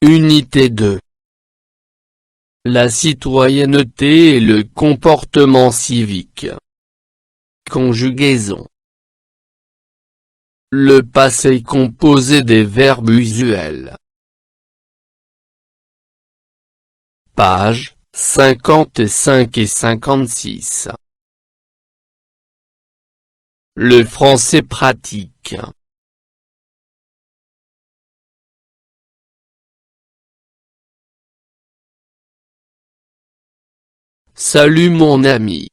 Unité 2. La citoyenneté et le comportement civique. Conjugaison. Le passé composé des verbes usuels. Pages 55 et 56. Le français pratique. Salut mon ami.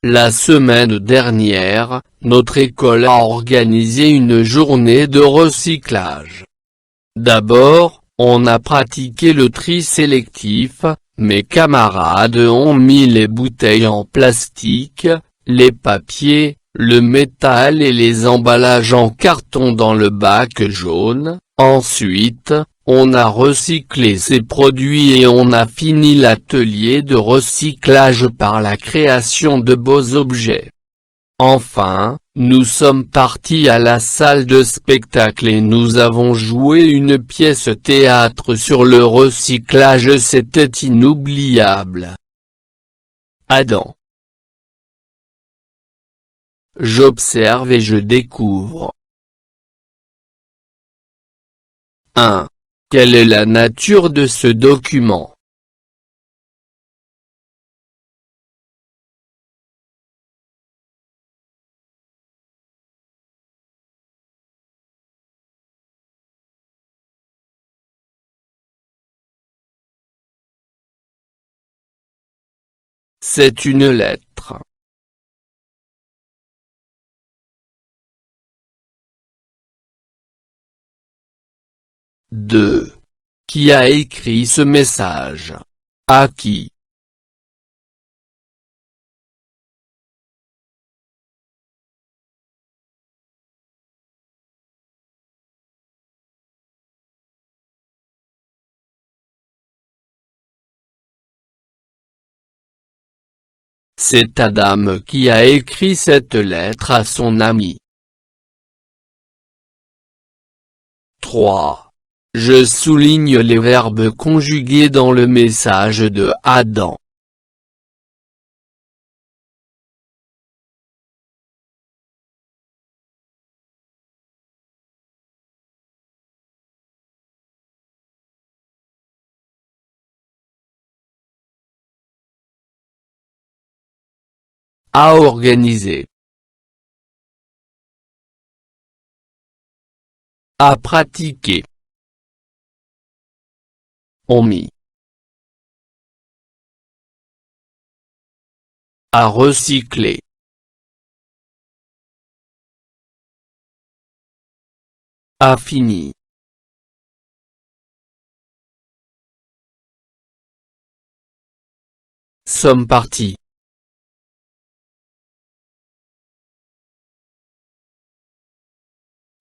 La semaine dernière, notre école a organisé une journée de recyclage. D'abord, on a pratiqué le tri sélectif. Mes camarades ont mis les bouteilles en plastique, les papiers, le métal et les emballages en carton dans le bac jaune. Ensuite, on a recyclé ces produits et on a fini l'atelier de recyclage par la création de beaux objets. Enfin, nous sommes partis à la salle de spectacle et nous avons joué une pièce théâtre sur le recyclage. C'était inoubliable. Adam. J'observe et je découvre. 1. Quelle est la nature de ce document? C'est une lettre. 2. Qui a écrit ce message? À qui? C'est Adam qui a écrit cette lettre à son ami. 3. Je souligne les verbes conjugués dans le message de Adam. À organiser. À pratiquer. On mit. À recycler. À fini. Sommes partis.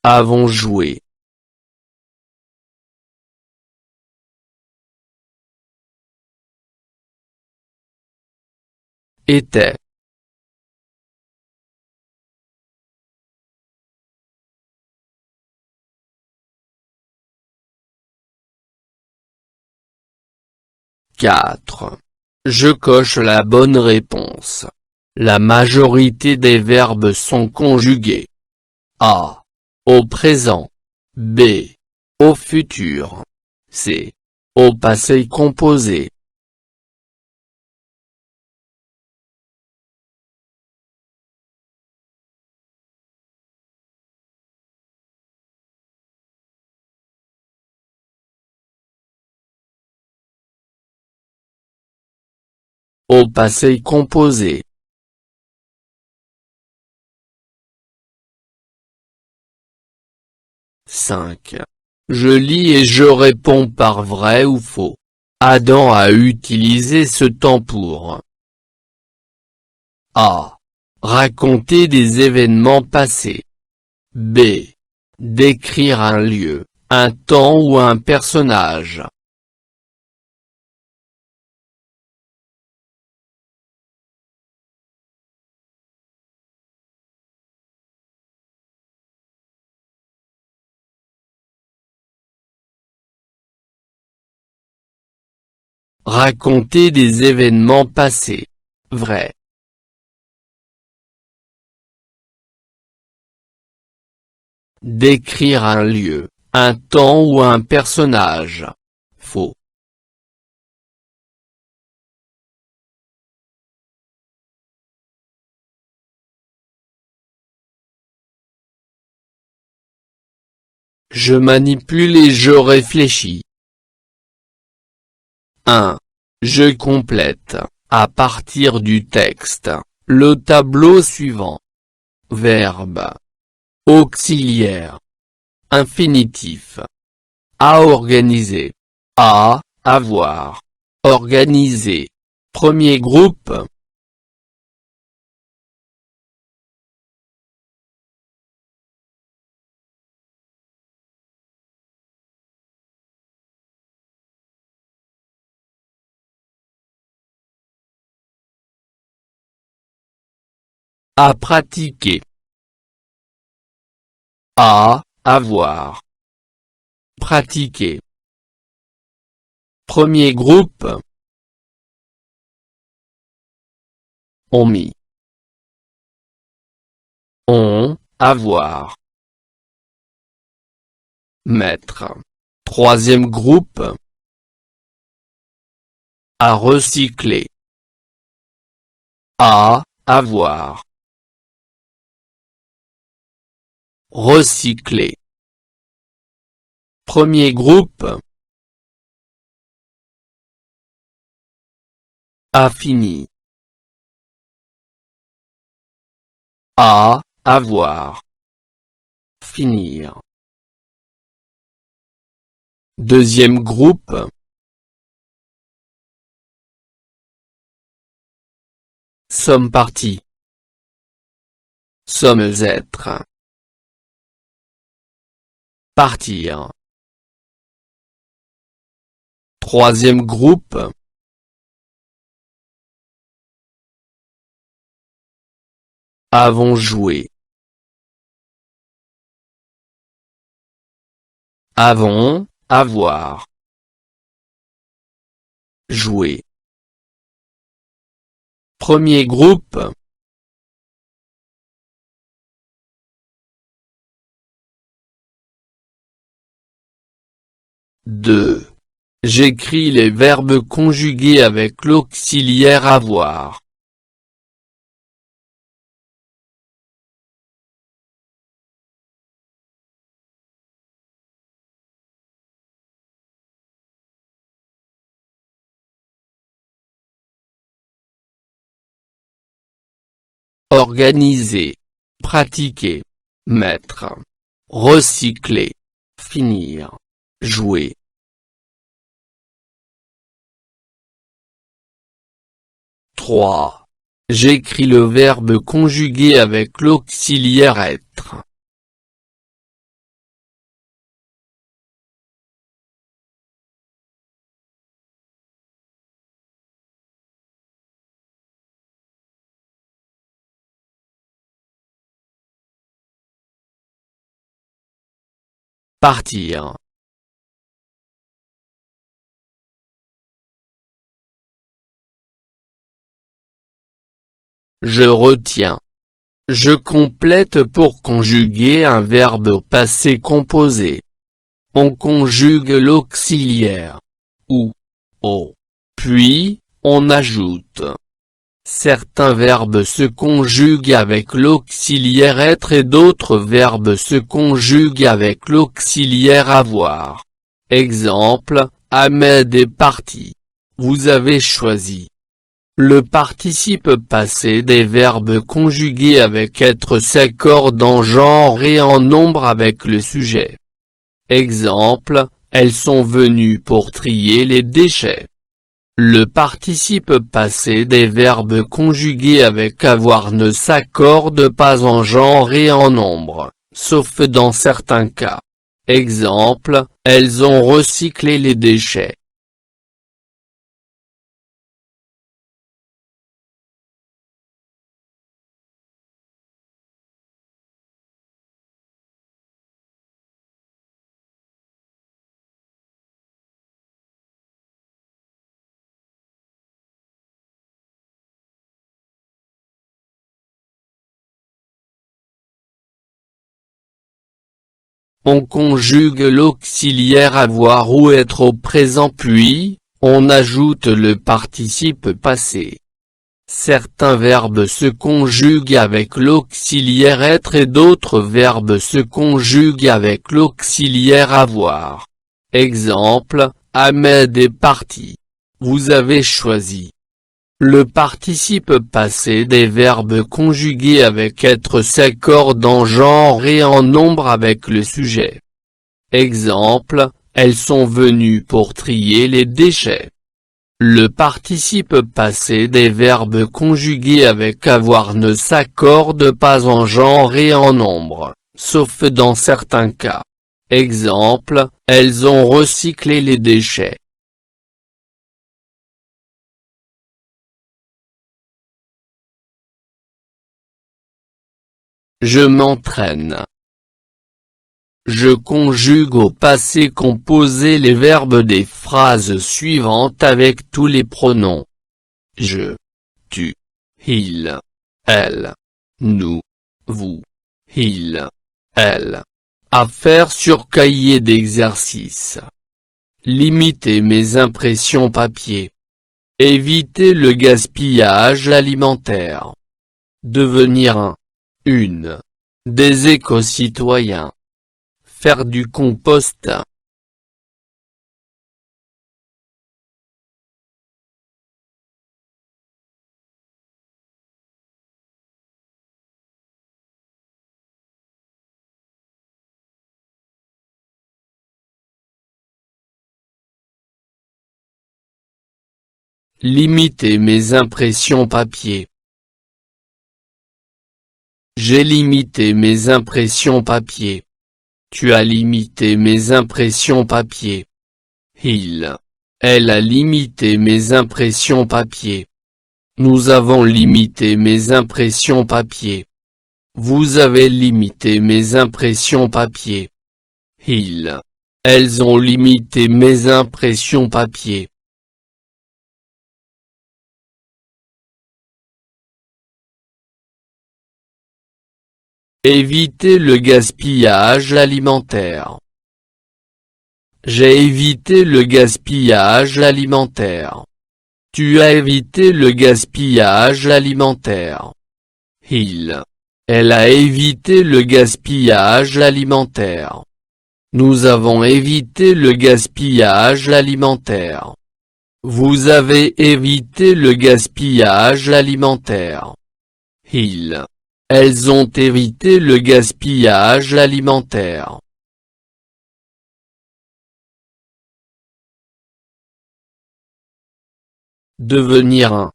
Avons joué. Était. 4. Je coche la bonne réponse. La majorité des verbes sont conjugués. A. Au présent. B. Au futur. C. Au passé composé. Au passé composé. 5. Je lis et je réponds par vrai ou faux. Adam a utilisé ce temps pour A. Raconter des événements passés. B. Décrire un lieu, un temps ou un personnage. Raconter des événements passés. Vrai. Décrire un lieu, un temps ou un personnage. Faux. Je manipule et je réfléchis. 1. Je complète, à partir du texte, le tableau suivant. Verbe. Auxiliaire. Infinitif. À organiser. À, avoir. Organiser. Premier groupe. À pratiquer. À, avoir. Pratiquer. Premier groupe. On mis. On, avoir. Mettre. Troisième groupe. À recycler. À, avoir. Recycler. Premier groupe. A fini. À, avoir. Finir. Deuxième groupe. Sommes partis. Sommes être. Partir. Troisième groupe. Avons joué. Avons, avoir. Jouer. Premier groupe. 2. J'écris les verbes conjugués avec l'auxiliaire avoir. Organiser. Pratiquer. Mettre. Recycler. Finir. Jouer. Trois. J'écris le verbe conjugué avec l'auxiliaire être. Partir. Je retiens. Je complète pour conjuguer un verbe au passé composé. On conjugue l'auxiliaire. Ou. Au. Puis, on ajoute. Certains verbes se conjuguent avec l'auxiliaire être et d'autres verbes se conjuguent avec l'auxiliaire avoir. Exemple, Ahmed est parti. Vous avez choisi. Le participe passé des verbes conjugués avec être s'accorde en genre et en nombre avec le sujet. Exemple, elles sont venues pour trier les déchets. Le participe passé des verbes conjugués avec avoir ne s'accorde pas en genre et en nombre, sauf dans certains cas. Exemple, elles ont recyclé les déchets. on conjugue l'auxiliaire avoir ou être au présent puis, on ajoute le participe passé. Certains verbes se conjuguent avec l'auxiliaire être et d'autres verbes se conjuguent avec l'auxiliaire avoir. Exemple, Ahmed est parti. Vous avez choisi. Le participe passé des verbes conjugués avec être s'accorde en genre et en nombre avec le sujet. Exemple, elles sont venues pour trier les déchets. Le participe passé des verbes conjugués avec avoir ne s'accorde pas en genre et en nombre, sauf dans certains cas. Exemple, elles ont recyclé les déchets. Je m'entraîne. Je conjugue au passé composé les verbes des phrases suivantes avec tous les pronoms. Je, tu, il, elle, nous, vous, il, elle. À faire sur cahier d'exercice. Limiter mes impressions papier. Éviter le gaspillage alimentaire. Devenir une des éco-citoyens. Faire du compost. Limiter mes impressions papier. J'ai limité mes impressions papier. Tu as limité mes impressions papier. Elle a limité mes impressions papier. Nous avons limité mes impressions papier. Vous avez limité mes impressions papier. Elles ont limité mes impressions papier. Éviter le gaspillage alimentaire. J'ai évité le gaspillage alimentaire. Tu as évité le gaspillage alimentaire. Elle a évité le gaspillage alimentaire. Nous avons évité le gaspillage alimentaire. Vous avez évité le gaspillage alimentaire. Elles ont évité le gaspillage alimentaire. Devenir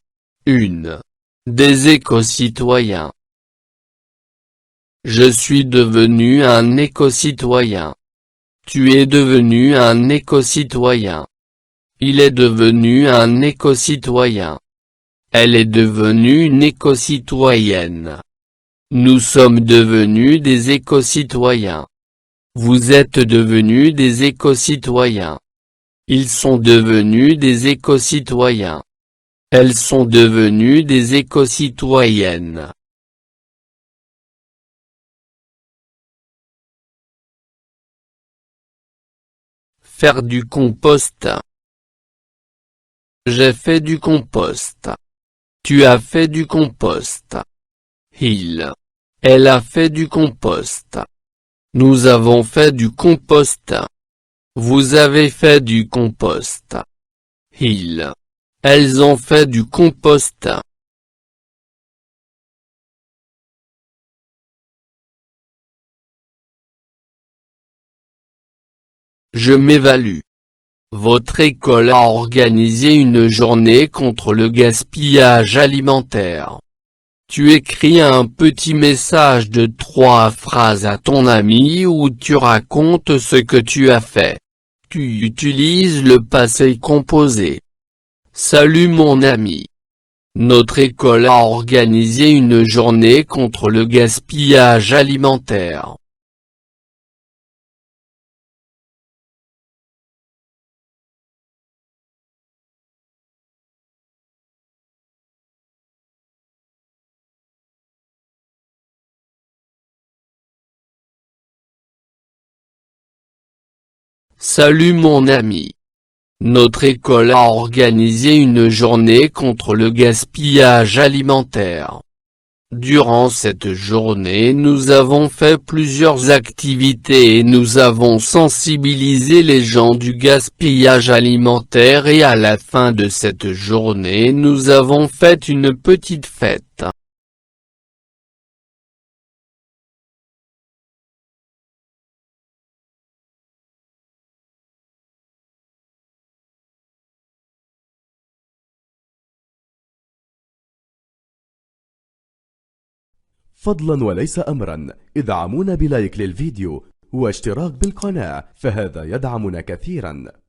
une des éco-citoyens. Je suis devenu un éco-citoyen. Tu es devenu un éco-citoyen. Il est devenu un éco-citoyen. Elle est devenue une éco-citoyenne. Nous sommes devenus des éco-citoyens. Vous êtes devenus des éco-citoyens. Ils sont devenus des éco-citoyens. Elles sont devenues des éco-citoyennes. Faire du compost. J'ai fait du compost. Tu as fait du compost. Elle a fait du compost. Nous avons fait du compost. Vous avez fait du compost. Elles ont fait du compost. Je m'évalue. Votre école a organisé une journée contre le gaspillage alimentaire. Tu écris un petit message de 3 phrases à ton ami où tu racontes ce que tu as fait. Tu utilises le passé composé. Salut mon ami. Notre école a organisé une journée contre le gaspillage alimentaire. Salut mon ami. Notre école a organisé une journée contre le gaspillage alimentaire. Durant cette journée nous avons fait plusieurs activités et nous avons sensibilisé les gens du gaspillage alimentaire et à la fin de cette journée nous avons fait une petite fête. فضلا وليس أمرا، ادعمونا بلايك للفيديو واشتراك بالقناة، فهذا يدعمنا كثيرا.